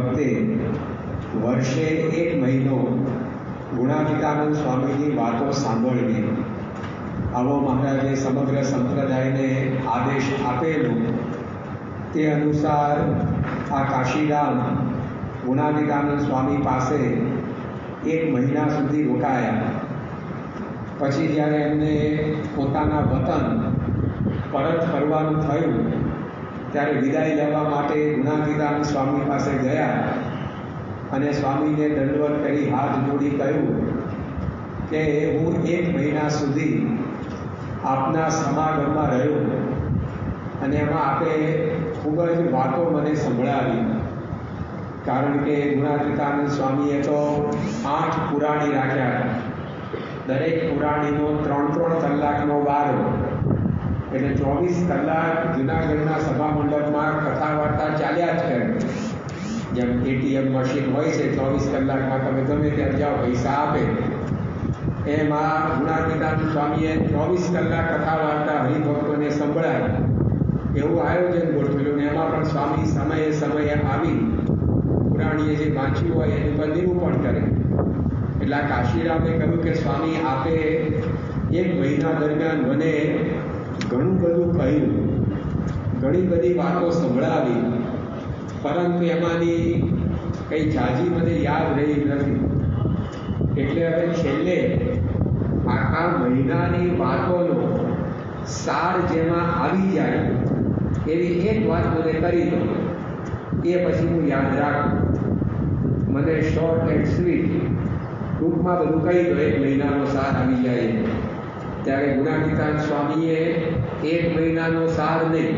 ભક્તે વર્ષે 1 મહિનો ગુણાતીતાનંદ સ્વામીની વાતો સાંભળવી, આવો મહારાજે સમગ્ર સંપ્રદાયને આદેશ આપેલો. તે અનુસાર આ કાશીરામ ગુણાતીતાનંદ સ્વામી પાસે 1 મહિના સુધી રોકાયા. પછી જ્યારે એમને પોતાના વતન પરત ફરવાનું થયું ત્યારે વિદાય લેવા માટે ગુણાતીતાનંદ સ્વામી પાસે ગયા અને સ્વામીને દંડવત કરી હાથ જોડી કહ્યું કે હું 1 મહિના સુધી આપના સમાગમમાં રહ્યો અને એમાં આપે ખૂબ જ વાતો મને સંભળાવી. કારણ કે ગુણાતીતાનંદ સ્વામીએ તો 8 પુરાણી રાખ્યા હતા. દરેક પુરાણીનો 3-3 કલાકનો વારો, એટલે 24 કલાક જૂનાગઢના સભા મંડપમાં કથા વાર્તા ચાલ્યા જ કરે. જેમ ATM મશીન હોય છે, 24 કલાકમાં તમે ગમે ત્યાં જાઓ પૈસા આપે, એમાં ગુણાતીતાનંદ સ્વામીએ 24 કલાક કથા વાર્તા હરિભક્તોને સંભળાય એવું આયોજન ગોઠવેલું. ને એમાં પણ સ્વામી સમયે સમયે આવી પુરાણીએ જે વાંચ્યું હોય એની પર નિરૂપણ કરે. એટલે આ કાશીરામે કહ્યું કે સ્વામી આપે 1 મહિના દરમિયાન મને ઘણું બધું કહ્યું, ઘણી બધી વાતો સંભળાવી, પરંતુ એમાંની કંઈ ઝાઝી મને યાદ રહી નથી. એટલે હવે છેલ્લે આખા મહિનાની વાતોનો સાર જેમાં આવી જાય એવી એક વાત મને કરી દો, એ પછી હું યાદ રાખું. મને શોર્ટ એન્ડ સ્વીટ ટૂંકમાં બધું કહી દો, 1 મહિનાનો સાર આવી જાય. ત્યારે ગુણાતીતાનંદ સ્વામીએ 1 મહિનાનો સાર નહીં,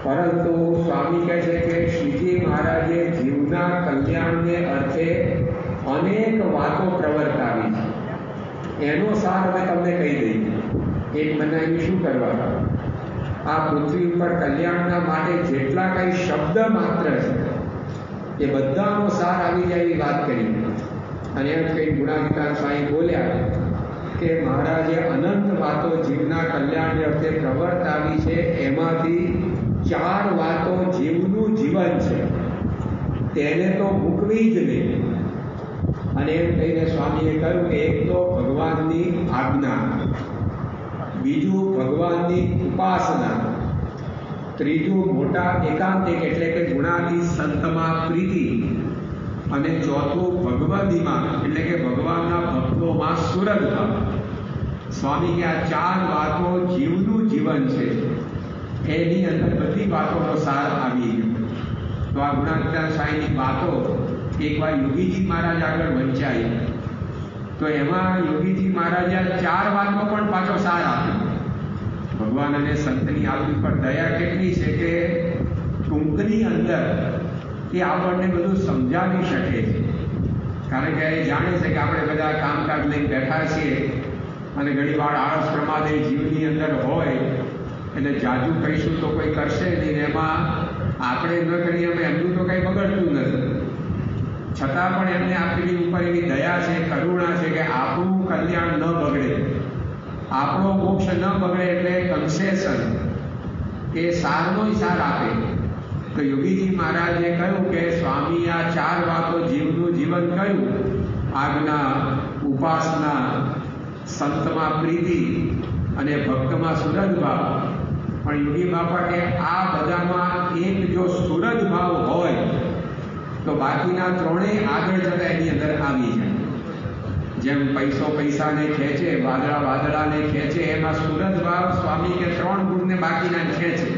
પરંતુ સ્વામી કહે છે કે શ્રીજી મહારાજે જીવના કલ્યાણને અર્થે અનેક વાતો પ્રવર્તાવી છે. એનો સાર અમે તમને કહી દઈએ. 1 મહિનાની શું કરવા? આ પૃથ્વી ઉપર કલ્યાણના માટે જેટલા કંઈ શબ્દ માત્ર છે એ બધાનો સાર આવી જાય એવી વાત કરી. અને એમ કંઈ ગુણાતીતાનંદ સ્વામી બોલ્યા કે મહારાજે અનંત વાતો જીવના કલ્યાણને અર્થે પ્રવર્તાવી છે. એમાંથી 4 વાતો જીવનું જીવન છે, તેને તો મૂકવી જ નહીં. અને એમ કહીને સ્વામીએ કહ્યું કે એક તો ભગવાનની આજ્ઞા, બીજું ભગવાનની ઉપાસના, ત્રીજું મોટા એકાંતિક એટલે કે ગુણાતી સંતમાં પ્રીતિ, અને ચોથું ભગવદીમાં એટલે કે ભગવાનના ભક્તોમાં સુરતભાવ. સ્વામી કે આ 4 વાતો જીવનું જીવન છે, એની અંદર બધી વાતોનો સાર આવી ગયો. તો આ ગુણાતીતાનંદ સ્વામીની વાતો એકવાર યોગીજી મહારાજ આગળ વંચાઈ, તો એમાં યોગીજી મહારાજે 4 વાતનો પણ પાછો સાર આપ્યો. ભગવાન અને સંતની આપણી પર દયા કેટલી છે કે ટૂંકની અંદર એ આપણને બધું સમજાવી શકે છે. કારણ કે એ જાણે છે કે આપણે બધા કામકાજ લઈને બેઠા છીએ અને ઘણીવાર આળસ પ્રમાદે જીવની અંદર હોય, એટલે જાજુ કહીશું તો કોઈ કરશે નહીં. એમાં આપણે ન કરીએ અમે એમનું તો કંઈ બગડતું નથી, છતાં પણ એમને આપણી ઉપર એવી દયા છે, કરુણા છે કે આપણું કલ્યાણ ન બગડે, આપણો મોક્ષ ન બગડે. એટલે કન્સેશન એ સારનો સાર આપે. તો યોગીજી મહારાજે કહ્યું કે સ્વામી આ 4 વાતો જીવનું જીવન કહ્યું, આજ્ઞા, ઉપાસના, સંતમાં પ્રીતિ અને ભક્તમાં સુરતભાવ. પણ યોગી બાપા કે આ બધામાં એક જો સુરતભાવ હોય તો બાકીના 3 આગળ જતા એની અંદર આવી જાય. જેમ પૈસો પૈસાને ખેંચે, વાદળા વાદળાને ખેંચે, એમાં સુરતભાવ સ્વામી કે 3 ગુણને બાકીના ખેંચે.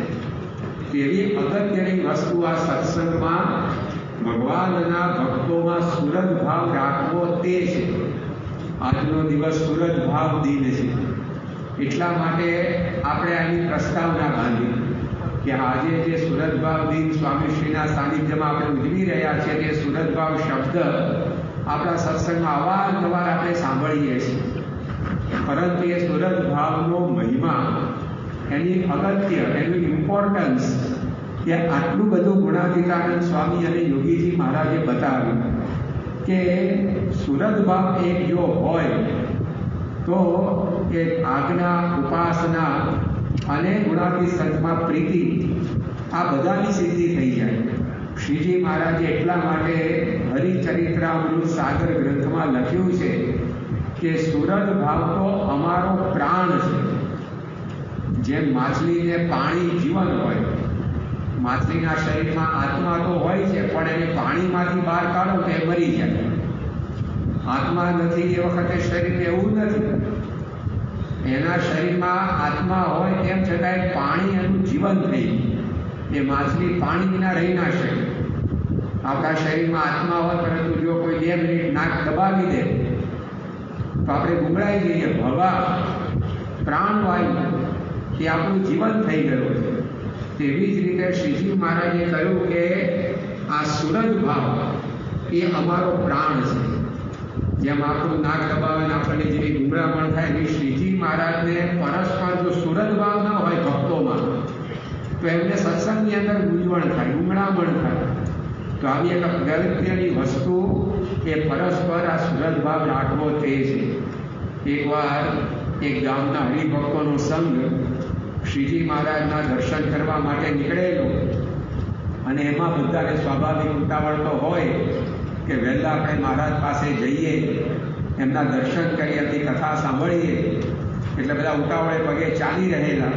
એવી અગત્યની વસ્તુ આ સત્સંગમાં ભગવાનના ભક્તોમાં સુરતભાવ રાખવો તે છે. આજનો દિવસ સુરતભાવ દિન છે, એટલા માટે આપણે આની પ્રસ્તાવના બાંધી કે આજે જે સુરતભાવ દિન સ્વામીશ્રીના સાનિધ્યમાં આપણે ઉજવી રહ્યા છીએ, તે સુરતભાવ શબ્દ આપણા સત્સંગમાં અવારનવાર આપણે સાંભળીએ છીએ. પરંતુ એ સુરતભાવનો મહિમા, એની અગત્ય, એનું ઇમ્પોર્ટન્સ એ આટલું બધું ગુણાતીતાનંદ સ્વામી અને યોગીજી મહારાજે બતાવ્યું કે સુરતભાવ એક જો હોય તો એ આજ્ઞા, ઉપાસના અને ગુણાતી સંતમાં પ્રીતિ આ બધાની સિદ્ધિ થઈ જાય. શ્રીજી મહારાજે એટલા માટે હરિચરિત્રામૃત સાગર ગ્રંથમાં લખ્યું છે કે સુરત ભાવ તો અમારો પ્રાણ છે. જેમ માછલીને પાણી જીવન હોય, માછલીના શરીરમાં આત્મા તો હોય છે, પણ એને પાણીમાંથી બહાર કાઢો તો એ મરી જાય. આત્મા નથી એ વખતે શરીર એવું નથી. એના શરીરમાં આત્મા હોય તેમ છતાં પાણી એનું જીવન થઈ ગયું. એ માછલી પાણી વિના રહી ના શકે. આપણા શરીરમાં આત્મા હોય, પરંતુ જો કોઈ 2 મિનિટ નાક દબાવી દે તો આપણે ગુંગળાઈ જઈએ. હવા, પ્રાણવાયુ એ આપણું જીવન થઈ ગયું છે. તેવી જ રીતે શ્રીજી મહારાજે કહ્યું કે આ સુરજ ભાવ એ અમારો પ્રાણ છે. જેમ આપણું નાક દબાવે ને આપણને જેવી ગુંગળામણ થાય, એવી શ્રીજી મહારાજને પરસ્પર જો સુરજ ભાવ ના હોય ભક્તોમાં તો એમને સત્સંગની અંદર મૂંઝવણ થાય, ગુંગળામણ થાય. તો આવી એક અગત્યની વસ્તુ એ પરસ્પર આ સુરજ ભાવ રાખવો તે છે. એકવાર એક ગામના હરિભક્તોનો સંઘ શ્રીજી મહારાજના દર્શન કરવા માટે નીકળેલો, અને એમાં બધાને સ્વાભાવિક ઉતાવળ તો હોય કે વહેલા આપણે મહારાજ પાસે જઈએ, એમના દર્શન કરી, એમની કથા સાંભળીએ. એટલે બધા ઉતાવળે પગે ચાલી રહેલા.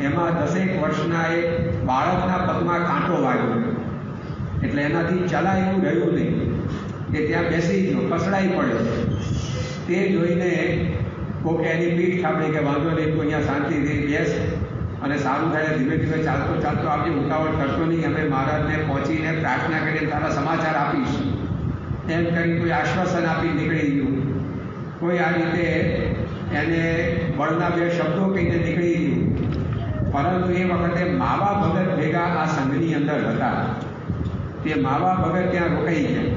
એમાં 10 વર્ષના એક બાળકના પગમાં કાંટો વાગ્યો. એટલે એનાથી ચલાય એવું રહ્યું નહીં. કે ત્યાં બેસી ગયો, પસડાઈ પડ્યો. તે જોઈને કોકે એની પીઠ થાપડી કે વાંધો નહીં, તું અહીંયા શાંતિથી બેસ અને સારું થાય. ધીમે ધીમે ચાલતો ચાલતો આવજે, ઉતાવળ કરતો નહીં. અમે મહારાજને પહોંચીને પ્રાર્થના કરીને તારા સમાચાર આપીશ એમ કરી કોઈ આશ્વાસન આપી નીકળી ગયું. કોઈ આ રીતે એને બળના 2 શબ્દો કહીને નીકળી ગયું. પરંતુ એ વખતે માવા ભગત ભેગા આ સંઘની અંદર હતા. તે માવા ભગત ત્યાં રોકાઈ ગયા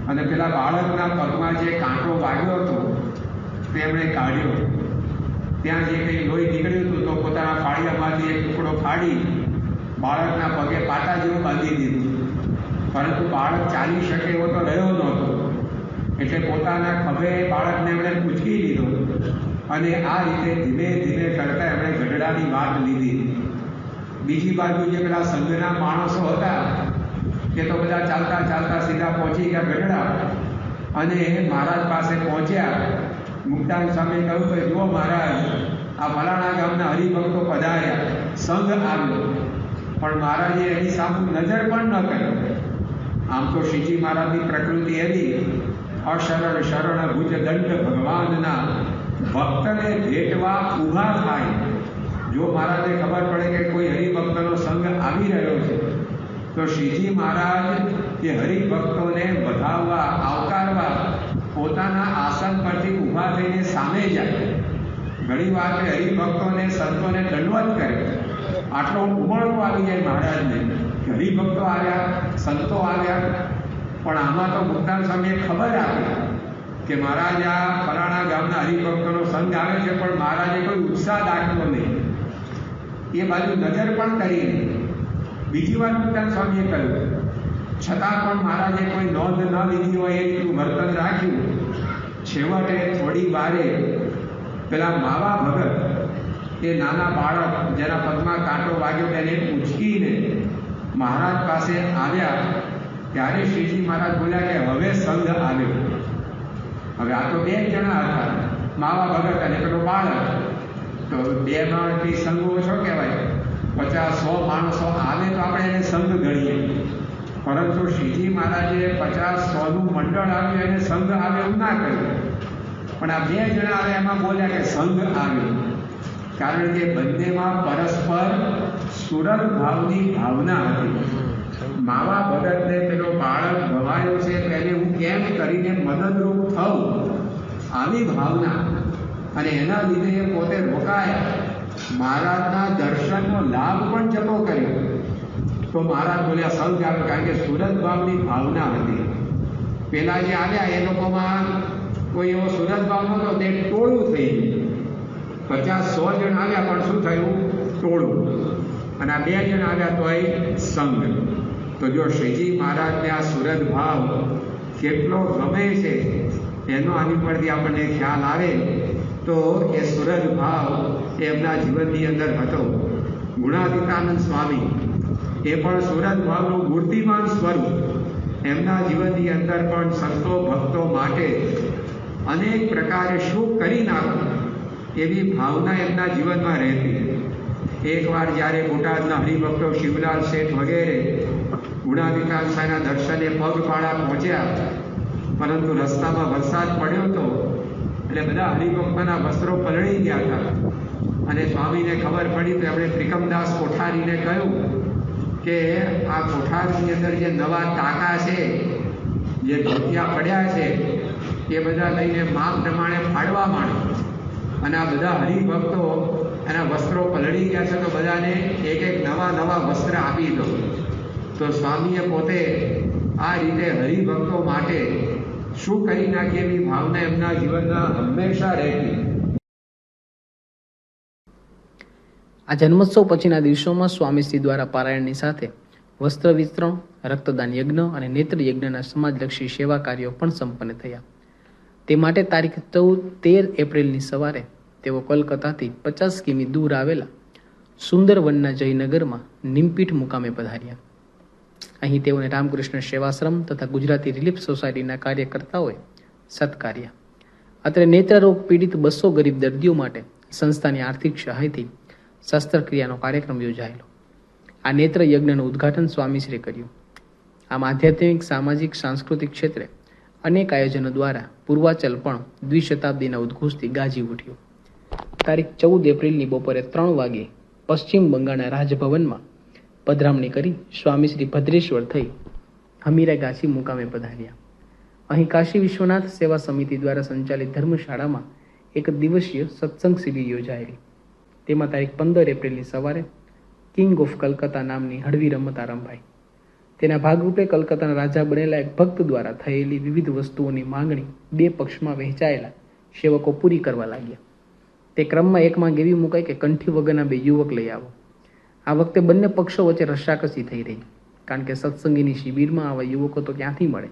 અને પેલા બાળકના પગમાં જે કાંટો વાગ્યો હતો તેમણે કાઢ્યો. ત્યાં જે કંઈ લોહી નીકળ્યું હતું તો પોતાના ફાળિયામાંથી એક ટુકડો ફાડી બાળકના પગે પાટા જેવું બાંધી દીધું. પરંતુ બાળક ચાલી શકે એવો તો રહ્યો નહોતો. એટલે પોતાના ખભે બાળકને એમણે ઉંચકી લીધો અને આ રીતે ધીમે ધીમે કરતા એમણે ગઢડાની વાટ લીધી. બીજી બાજુ જે પેલા સંઘના માણસો હતા કે તો બધા ચાલતા ચાલતા સીધા પહોંચી ગયા ગઢડા અને મહારાજ પાસે પહોંચ્યા. મુક્તાન સામે કહ્યું કે જુઓ મહારાજ, આ ફલાણા ગામના હરિભક્તો પધાર્યા, સંઘ આવ્યો. પણ મહારાજે એની સામે નજર પણ ન કરી. આમ તો શ્રીજી મહારાજની પ્રકૃતિ એવી અશરણ શરણ ભુજ દંડ ભગવાનના ભક્તને ભેટવા ઊભા થાય. જો મહારાજને ખબર પડે કે કોઈ હરિભક્તનો સંઘ આવી રહ્યો છે તો શ્રીજી મહારાજ એ હરિભક્તોને વધાવવા, આવકારવા પોતાના આસન પરથી ઊભા થઈને સામે જાય. ઘણી વાર હરિભક્તોને, સંતોને દંડવત કરે. આટલો ઉમળકો આવી જાય મહારાજને કે હરિભક્તો આવ્યા, સંતો આવ્યા. પણ આમાં તો મુક્તાન સ્વામીએ ખબર આપી કે મહારાજ આ ફલાણા ગામના હરિભક્તોનો સંઘ આવે છે, પણ મહારાજે કોઈ ઉત્સાહ દાખવ્યો નહીં. એ બાજુ નજર પણ કરી નહીં. બીજી વાર મુક્તાન સ્વામીએ કહ્યું, છતાં પણ મહારાજે કોઈ નોંધ ન લીધી હોય એ રીતનું વર્તન રાખ્યું. છેવટે થોડી વારે પેલા માવા ભગત, એ નાના બાળક જેના પગમાં કાંટો વાગ્યો તેને ઉંચકીને મહારાજ પાસે આવ્યા. ત્યારે શ્રીજી મહારાજ બોલ્યા કે હવે સંઘ આવ્યો. હવે આ તો 2 જણા હતા, માવા ભગત અને પેલો બાળક. તો 2 માણસથી સંઘ ઓછો કહેવાય. 50-100 માણસો આવે તો આપણે એને સંઘ ગણીએ. પરંતુ શ્રીજી મહારાજે 50-100નું મંડળ આવ્યું એને સંઘ આવે એવું ના કહ્યું. પણ આ 2 જણા આવે એમાં બોલ્યા કે સંઘ આવ્યો. કારણ કે બંનેમાં પરસ્પર સુરત ભાવની ભાવના હતી. માવા ભગતને પેલો બાળક ગવાયો છે તો એને હું કેમ કરીને મદદરૂપ થઉં, આવી ભાવના. અને એના લીધે એ પોતે રોકાયા. મહારાજના દર્શનનો લાભ પણ જતો કર્યો. તો મહારાજ બોલ્યા સંઘ આવ્યો, કારણ કે સુરત ભાવની ભાવના હતી. પેલા જે આવ્યા એ લોકોમાં કોઈ એવો સુરત ભાવ નહોતો, તે ટોળું થઈ ગયું. 50-100 જણ આવ્યા પણ શું થયું? ટોળું. અને આ 2 જણ આવ્યા તો એ સંઘ. તો જો શ્રીજી મહારાજને આ સુરત ભાવ કેટલો ગમે છે એનો આની પરથી આપણને ખ્યાલ આવે તો એ સુરત ભાવ એ એમના જીવનની અંદર હતો. ગુણાતીતાનંદ સ્વામી એ પણ સુરત ભાવનું મૂર્તિમાન સ્વરૂપ એમના જીવનની અંદર પણ સંતો ભક્તો માટે અનેક પ્રકારે શું કરી નાખવું એવી ભાવના એમના જીવનમાં રહેતી। એકવાર જ્યારે બોટાદના હરિભક્તો શિવલાલ શેઠ વગેરે ગુણાતીતાન સાંઈના દર્શને પગપાળા પહોંચ્યા, પરંતુ રસ્તામાં વરસાદ પડ્યો હતો એટલે બધા હરિભક્તોના વસ્ત્રો પલળી ગયા હતા અને સ્વામીને ખબર પડી તો એમણે ત્રિકમદાસ કોઠારીને કહ્યું કે આ કોઠારની અંદર જે નવા ટાંકા છે, જે ધોતિયા પડ્યા છે, એ બધા લઈને માપ પ્રમાણે ફાડવા માંડો અને આ બધા હરિભક્તો એના વસ્ત્રો પલળી ગયા છે તો બધાને એક એક નવા નવા વસ્ત્ર આપી દો। તો સ્વામીએ પોતે આ રીતે હરિભક્તો માટે શું કરી નાખીએ એવી ભાવના એમના જીવનમાં હંમેશા રહેતી। આ જન્મોત્સવ પછીના દિવસોમાં સ્વામીશ્રી દ્વારા પારાયણની સાથે વસ્ત્ર વિતરણ, રક્તદાન યજ્ઞ અને નેત્ર યજ્ઞના સમાજલક્ષી સેવા કાર્યો પણ સંપન્ન થયા। તે માટે તારીખ 13 એપ્રિલની સવારે તેઓ કોલકાતાથી 50 કિમી દૂર આવેલા સુંદરવનના જયનગરમાં નિમપીઠ મુકામે પધાર્યા। અહીં તેઓને રામકૃષ્ણ સેવાશ્રમ તથા ગુજરાતી રિલીફ સોસાયટીના કાર્યકર્તાઓએ સત્કાર્યા। અત્રે નેત્રરોગ પીડિત 200 ગરીબ દર્દીઓ માટે સંસ્થાની આર્થિક સહાયથી શસ્ત્રક્રિયાનો કાર્યક્રમ યોજાયેલો। આ નેત્ર યજ્ઞનું ઉદ્ઘાટન સ્વામીશ્રીએ કર્યું। આમ આધ્યાત્મિક, સામાજિક, સાંસ્કૃતિક ક્ષેત્રે અનેક આયોજનો દ્વારા પૂર્વાચલ પણ દ્વિશતાબ્દીના ઉદ્ઘોષથી ગાજી ઉઠ્યું। તારીખ 14 એપ્રિલની બપોરે 3 વાગે પશ્ચિમ બંગાળના રાજભવનમાં પધરામણી કરી સ્વામીશ્રી ભદ્રેશ્વર થઈ હમીરાગાછી મુકામે પધાર્યા। અહીં કાશી વિશ્વનાથ સેવા સમિતિ દ્વારા સંચાલિત ધર્મશાળામાં એક દિવસીય સત્સંગ શિબિર યોજાયેલી। તેમાં તારીખ 15 એપ્રિલની સવારે કિંગ ઓફ કલકત્તા નામની હળવી રમત આરંભાઈ। તેના ભાગરૂપે કલકત્તાના રાજા બનેલા એક ભક્ત દ્વારા થયેલી વિવિધ વસ્તુઓની માંગણી 2 પક્ષમાં વહેંચાયેલા સેવકો પૂરી કરવા લાગ્યા। તે ક્રમમાં એક માંગ એવી મુકાઈ કે કંઠી વગરના 2 યુવક લઈ આવો। આ વખતે બંને પક્ષો વચ્ચે રસાકસી થઈ રહી, કારણ કે સત્સંગીની શિબિરમાં આવા યુવકો તો ક્યાંથી મળે।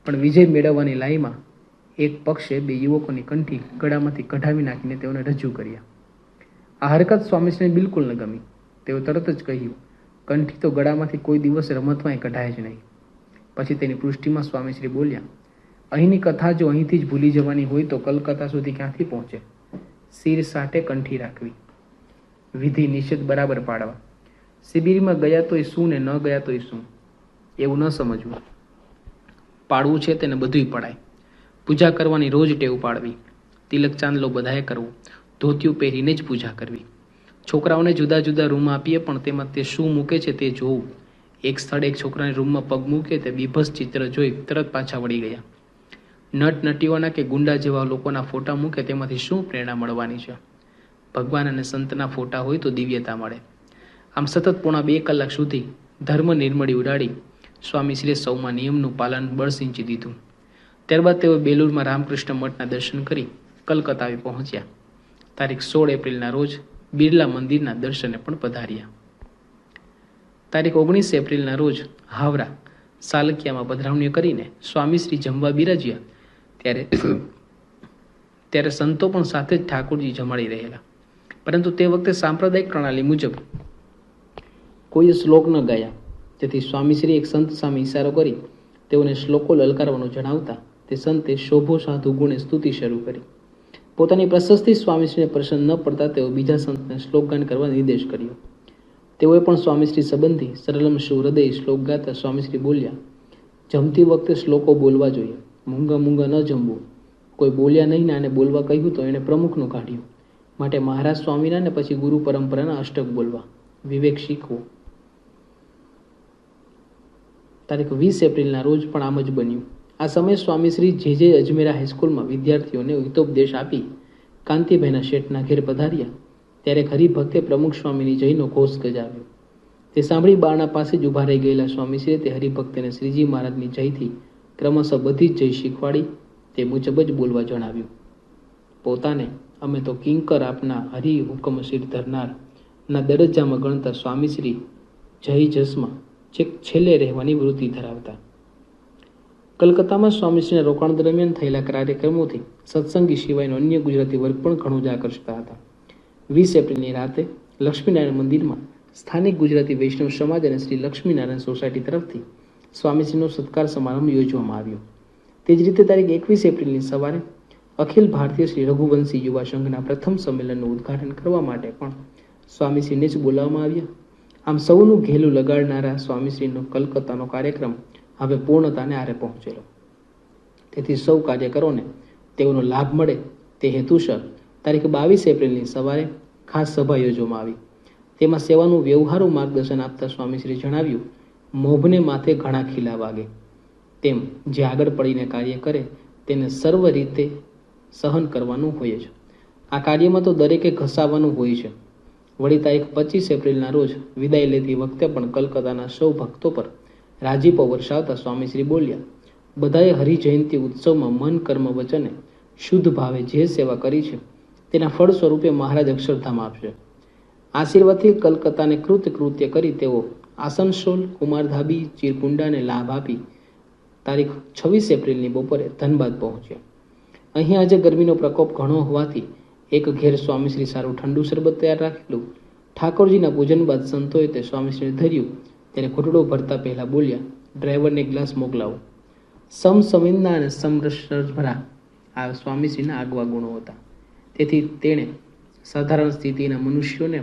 પણ વિજય મેળવવાની લાઈમાં એક પક્ષે 2 યુવકોની કંઠી ગળામાંથી કઢાવી નાખીને તેઓને રજૂ કર્યા। આ હરકત સ્વામીશ્રીને બિલકુલ ન ગમી। તેઓ તરત જ કહ્યું, કંઠી તો ગળામાંથી કોઈ દિવસ રમતમાં કઢાય જ નહીં। પછી તેની પૃષ્ટિમાં સ્વામીશ્રી બોલ્યા, અહીંની કથા જો અહીંથી જ ભૂલી જવાની હોય તો કલકત્તા સુધી ક્યાંથી પહોંચે? શિર સાટે કંઠી રાખવી, વિધિ નિષેધ બરાબર પાડવા, શિબિરમાં ગયા તોય શું ને ન ગયા તોય શું, એવું ન સમજવું। પાડવું છે તેને બધુંય પડાય। પૂજા કરવાની રોજ ટેવ પાડવી, તિલક ચાંદલો બધાએ કરવું, ધોતિયું પહેરીને જ પૂજા કરવી। છોકરાઓને જુદા જુદા રૂમ આપીએ પણ તેમાં તે શું મૂકે છે તે જોવું। એક સ્થળે એક છોકરાની રૂમમાં પગ મૂકે તે બીભત્સ ચિત્ર જોઈ તરત પાછા વળી ગયા। નટ નટીઓના કે ગુંડા જેવા લોકોના ફોટા મૂકે તેમાંથી શું પ્રેરણા મળવાની છે? ભગવાન અને સંતના ફોટા હોય તો દિવ્યતા મળે। આમ સતત પોણા 2 કલાક સુધી ધર્મ નિર્મળી ઉડાડી સ્વામીશ્રીએ સૌમાં નિયમનું પાલન બળસિંચી દીધું। ત્યારબાદ તેઓ બેલુરમાં રામકૃષ્ણ મઠના દર્શન કરી કલકત્તા આવી પહોંચ્યા। તારીખ 16 એપ્રિલના રોજ બિરલા મંદિરના દર્શને પણ પધાર્યા। તારીખ 19 એપ્રિલના રોજ હાવરા સાલકિયામાં પધરામણી કરીને સ્વામીશ્રી જમવા બિરાજ્યા ત્યારે સંતો પણ સાથે જ ઠાકોરજી જમાડી રહેલા। પરંતુ તે વખતે સાંપ્રદાયિક પ્રણાલી મુજબ કોઈ શ્લોક ન ગાયા, તેથી સ્વામીશ્રી એક સંત સામે ઇશારો કરી તેઓને શ્લોકો લલકારવાનું જણાવતા તે સંતે શોભો સાધુ ગુણે સ્તુતિ શરૂ કરી। પોતાની પ્રશસ્તિ સ્વામીશ્રીને પ્રસન્ન ન પડતા તેઓ બીજા સંતને શ્લોકગાન કરવા નિર્દેશ કર્યો। તેઓએ પણ સ્વામીશ્રી સંબંધી સરલમ હૃદય શ્લોક ગાતા સ્વામીશ્રી બોલ્યા, જમતી વખતે શ્લોકો બોલવા જોઈએ, મૂંગા મૂંગા ન જમવું। કોઈ બોલ્યા નહીં ને આને બોલવા કહ્યું તો એણે પ્રમુખનું કાઢ્યું, માટે મહારાજ સ્વામીના ને પછી ગુરુ પરંપરાના અષ્ટક બોલવા, વિવેક શીખવો। તારીખ 20 એપ્રિલના રોજ પણ આમ જ બન્યું। આ સમયે સ્વામીશ્રી જે અજમેરા હાઈસ્કૂલમાં વિદ્યાર્થીઓને હિતોપદેશ આપી કાંતિભાઈના શેઠના ઘેર પધાર્યા ત્યારે હરિભક્તે પ્રમુખ સ્વામીની જયનો ઘોષ ગજાવ્યો। તે સાંભળી બારણા પાસે જ ઊભા રહી ગયેલા સ્વામીશ્રીએ તે હરિભક્તને શ્રીજી મહારાજની જયથી ક્રમશઃ બધી જ જય શીખવાડી તે મુજબ જ બોલવા જણાવ્યું। પોતાને અમે તો કિંકર આપના હરિ હુકમ શિર ધરનાર ના દરજ્જામાં ગણતા સ્વામીશ્રી જય જસમાં છેલ્લે રહેવાની વૃત્તિ ધરાવતા। કલકત્તામાં સ્વામીશ્રીના રોકાણ દરમિયાન થયેલા કાર્યક્રમોથી સત્સંગી સિવાયનો અન્ય ગુજરાતી વર્ગ પણ ઘણો જ આકર્ષતા હતા। 20 એપ્રિલની રાતે લક્ષ્મીનારાયણ મંદિરમાં સ્થાનિક ગુજરાતી વૈષ્ણવ સમાજ અને શ્રી લક્ષ્મીનારાયણ સોસાયટી તરફથી સ્વામીશ્રીનો સત્કાર સમારંભ યોજવામાં આવ્યો. તે જ રીતે તારીખ 21 એપ્રિલની સવારે અખિલ ભારતીય શ્રી રઘુવંશી યુવા સંઘના પ્રથમ સંમેલનનું ઉદ્ઘાટન કરવા માટે પણ સ્વામીશ્રીને જ બોલાવવામાં આવ્યા. આમ સૌનું ઘેલું લગાડનારા સ્વામીશ્રીનો કલકત્તાનો કાર્યક્રમ હવે પૂર્ણતાને આરે પહોંચેલો. તેથી સૌ કાર્યકરોને તેઓનો લાભ મળે તે હેતુસર તારીખ 22 એપ્રિલની સવારે ખાસ સભા યોજવામાં આવી. તેમાં સેવાનું વ્યવહારુ માર્ગદર્શન આપતા સ્વામીશ્રી જણાવ્યું, મોભને માથે ઘણા ખીલા વાગે, તેમ જે આગળ પડીને કાર્ય કરે તેને સર્વ રીતે સહન કરવાનું હોય છે. આ કાર્યમાં તો દરેકે ઘસાવાનું હોય છે. વળી તારીખ 25 એપ્રિલના રોજ વિદાય લેતી વખતે પણ કલકત્તાના સૌ ભક્તો પર રાજીપો વરસાવતા સ્વામીશ્રી બોલ્યા, બધાએ હરિજયંતિ ઉત્સવમાં મન કર્મ વચને શુદ્ધ ભાવે જે સેવા કરી છે તેના ફળ સ્વરૂપે મહારાજ અક્ષરધામ આપશે. આશીર્વાદથી કલકત્તાને કૃત્ય કરી તેઓ આસનસોલ, કુમારધાબી, ચીરકુંડાને લાભ આપી તારીખ 26 એપ્રિલની બપોરે ધનબાદ પહોંચ્યા. અહીં આજે ગરમીનો પ્રકોપ ઘણો હોવાથી એક ઘેર સ્વામીશ્રી સારું ઠંડુ શરબત તૈયાર રાખેલું. ઠાકોરજીના પૂજન બાદ સંતોએ તે સ્વામીશ્રીને ધર્યું તેને ઘૂંટડો ભરતા પહેલા બોલ્યા, ડ્રાઈવરને ગ્લાસ મોકલાવો. સમસંવેદના અને સમરસભરા આ સ્વામીશ્રીના આગવા ગુણો હતા. તેથી તેણે સાધારણ સ્થિતિના મનુષ્યોને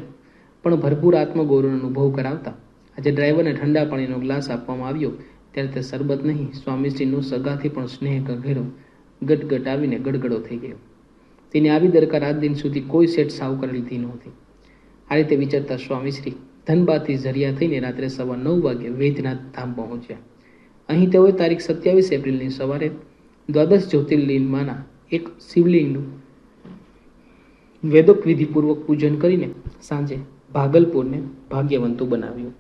પણ ભરપૂર આત્મગૌરવનો અનુભવ કરાવતા આજે ડ્રાઈવરને ઠંડા પાણીનો ગ્લાસ આપવામાં આવ્યો ત્યારે તે શરબત નહીં, સ્વામીશ્રીનો સગાથી પણ સ્નેહ ઘેરો ગટગટ આવીને ગડગડો થઈ ગયો. તેની આવી દરકાર આજ દિન સુધી કોઈ શેઠ સાવકાર લીધી નહોતી. આ રીતે વિચારતા સ્વામીશ્રી ધનબાદથી ઝરિયા થઈને રાત્રે 9:15 વાગે વૈદ્યનાથ ધામ પહોંચ્યા. અહીં તેઓએ તારીખ 27 એપ્રિલની સવારે દ્વાદશ જ્યોતિર્લિંગમાંના એક શિવલિંગનું વેદોક વિધિપૂર્વક પૂજન કરીને સાંજે ભાગલપુરને ભાગ્યવંતું બનાવ્યું.